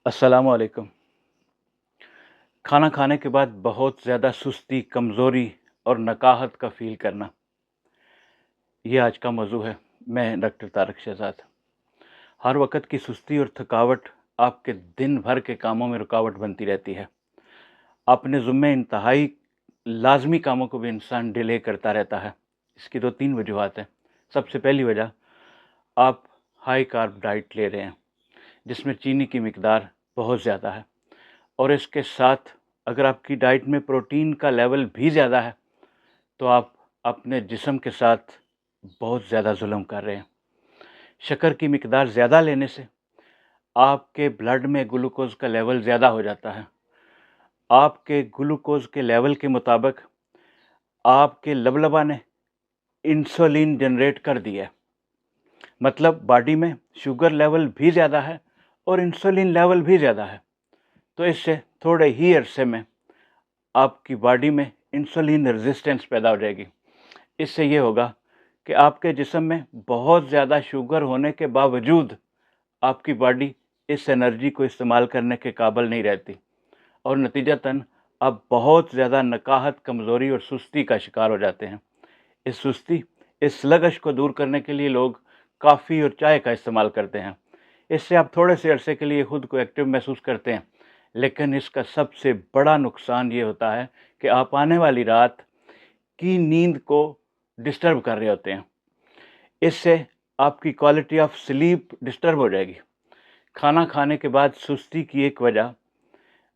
السلام علیکم۔ کھانا کھانے کے بعد بہت زیادہ سستی، کمزوری اور نکاہت کا فیل کرنا، یہ آج کا موضوع ہے۔ میں ڈاکٹر طارق شہزاد۔ ہر وقت کی سستی اور تھکاوٹ آپ کے دن بھر کے کاموں میں رکاوٹ بنتی رہتی ہے۔ اپنے ذمے انتہائی لازمی کاموں کو بھی انسان ڈیلے کرتا رہتا ہے۔ اس کی 2-3 وجوہات ہیں۔ سب سے پہلی وجہ، آپ ہائی کارب ڈائٹ لے رہے ہیں جس میں چینی کی مقدار بہت زیادہ ہے، اور اس کے ساتھ اگر آپ کی ڈائٹ میں پروٹین کا لیول بھی زیادہ ہے تو آپ اپنے جسم کے ساتھ بہت زیادہ ظلم کر رہے ہیں۔ شکر کی مقدار زیادہ لینے سے آپ کے بلڈ میں گلوکوز کا لیول زیادہ ہو جاتا ہے۔ آپ کے گلوکوز کے لیول کے مطابق آپ کے لبلبا نے انسولین جنریٹ کر دیا ہے، مطلب باڈی میں شوگر لیول بھی زیادہ ہے اور انسولین لیول بھی زیادہ ہے، تو اس سے تھوڑے ہی عرصے میں آپ کی باڈی میں انسولین ریزسٹنس پیدا ہو جائے گی۔ اس سے یہ ہوگا کہ آپ کے جسم میں بہت زیادہ شوگر ہونے کے باوجود آپ کی باڈی اس انرجی کو استعمال کرنے کے قابل نہیں رہتی، اور نتیجتاً آپ بہت زیادہ نکاہت، کمزوری اور سستی کا شکار ہو جاتے ہیں۔ اس سستی، اس سلگش کو دور کرنے کے لیے لوگ کافی اور چائے کا استعمال کرتے ہیں۔ اس سے آپ تھوڑے سے عرصے کے لیے خود کو ایکٹیو محسوس کرتے ہیں، لیکن اس کا سب سے بڑا نقصان یہ ہوتا ہے کہ آپ آنے والی رات کی نیند کو ڈسٹرب کر رہے ہوتے ہیں۔ اس سے آپ کی کوالٹی آف سلیپ ڈسٹرب ہو جائے گی۔ کھانا کھانے کے بعد سستی کی ایک وجہ،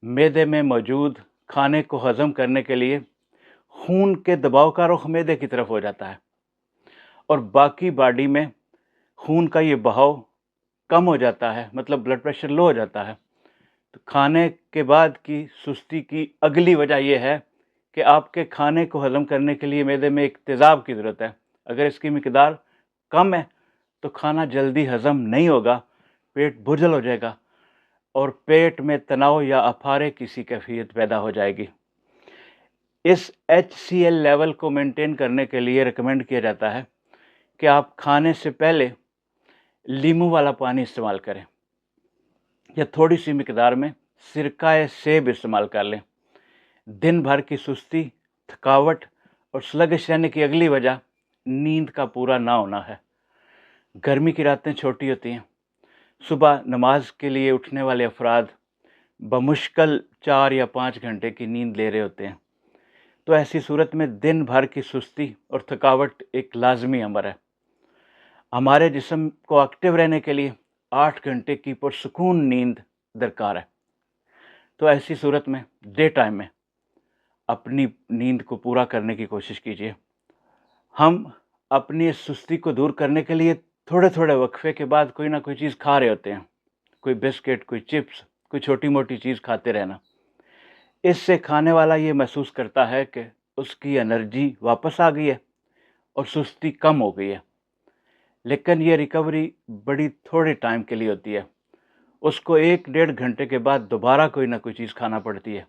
معدے میں موجود کھانے کو ہضم کرنے کے لیے خون کے دباؤ کا رخ معدے کی طرف ہو جاتا ہے، اور باقی باڈی میں خون کا یہ بہاؤ کم ہو جاتا ہے، مطلب بلڈ پریشر لو ہو جاتا ہے۔ تو کھانے کے بعد کی سستی کی اگلی وجہ یہ ہے کہ آپ کے کھانے کو ہضم کرنے کے لیے معدے میں ایک تیزاب کی ضرورت ہے۔ اگر اس کی مقدار کم ہے تو کھانا جلدی ہضم نہیں ہوگا، پیٹ بجھل ہو جائے گا اور پیٹ میں تناؤ یا اپھارے کی کیفیت پیدا ہو جائے گی۔ اس HCl لیول کو مینٹین کرنے کے لیے ریکمینڈ کیا جاتا ہے کہ آپ کھانے سے پہلے لیمو والا پانی استعمال کریں، یا تھوڑی سی مقدار میں سرکہ سیب استعمال کر لیں۔ دن بھر کی سستی، تھکاوٹ اور سلگش رہنے کی اگلی وجہ نیند کا پورا نہ ہونا ہے۔ گرمی کی راتیں چھوٹی ہوتی ہیں۔ صبح نماز کے لیے اٹھنے والے افراد بمشکل 4 یا 5 گھنٹے کی نیند لے رہے ہوتے ہیں، تو ایسی صورت میں دن بھر کی سستی اور تھکاوٹ ایک لازمی امر ہے۔ ہمارے جسم کو ایکٹیو رہنے کے لیے 8 گھنٹے کی پرسکون نیند درکار ہے، تو ایسی صورت میں ڈے ٹائم میں اپنی نیند کو پورا کرنے کی کوشش کیجیے۔ ہم اپنی اس سستی کو دور کرنے کے لیے تھوڑے تھوڑے وقفے کے بعد کوئی نہ کوئی چیز کھا رہے ہوتے ہیں، کوئی بسکٹ، کوئی چپس، کوئی چھوٹی موٹی چیز کھاتے رہنا۔ اس سے کھانے والا یہ محسوس کرتا ہے کہ اس کی انرجی واپس آ گئی ہے اور سستی کم ہو گئی ہے، لیکن یہ ریکوری بڑی تھوڑے ٹائم کے لیے ہوتی ہے۔ اس کو 1-1.5 گھنٹے کے بعد دوبارہ کوئی نہ کوئی چیز کھانا پڑتی ہے۔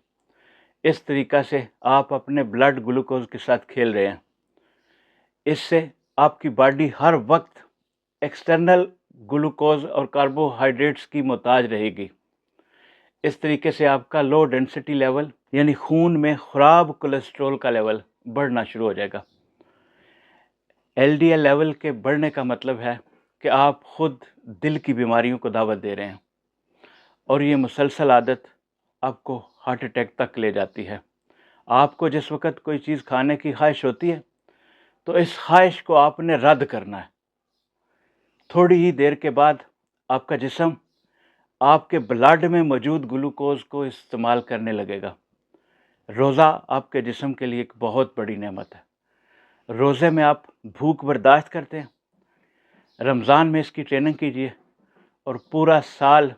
اس طریقہ سے آپ اپنے بلڈ گلوکوز کے ساتھ کھیل رہے ہیں۔ اس سے آپ کی باڈی ہر وقت ایکسٹرنل گلوکوز اور کاربوہائیڈریٹس کی محتاج رہے گی۔ اس طریقے سے آپ کا لو ڈینسٹی لیول، یعنی خون میں خراب کولیسٹرول کا لیول بڑھنا شروع ہو جائے گا۔ LDL لیول کے بڑھنے کا مطلب ہے کہ آپ خود دل کی بیماریوں کو دعوت دے رہے ہیں، اور یہ مسلسل عادت آپ کو ہارٹ اٹیک تک لے جاتی ہے۔ آپ کو جس وقت کوئی چیز کھانے کی خواہش ہوتی ہے تو اس خواہش کو آپ نے رد کرنا ہے۔ تھوڑی ہی دیر کے بعد آپ کا جسم آپ کے بلڈ میں موجود گلوکوز کو استعمال کرنے لگے گا۔ روزہ آپ کے جسم کے لیے ایک بہت بڑی نعمت ہے۔ روزے میں آپ بھوک برداشت کرتے ہیں، رمضان میں اس کی ٹریننگ کیجیے اور پورا سال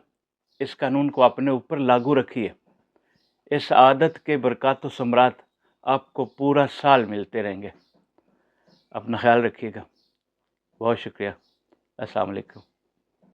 اس قانون کو اپنے اوپر لاگو رکھیے۔ اس عادت کے برکات و ثمرات آپ کو پورا سال ملتے رہیں گے۔ اپنا خیال رکھیے گا۔ بہت شکریہ۔ السلام علیکم۔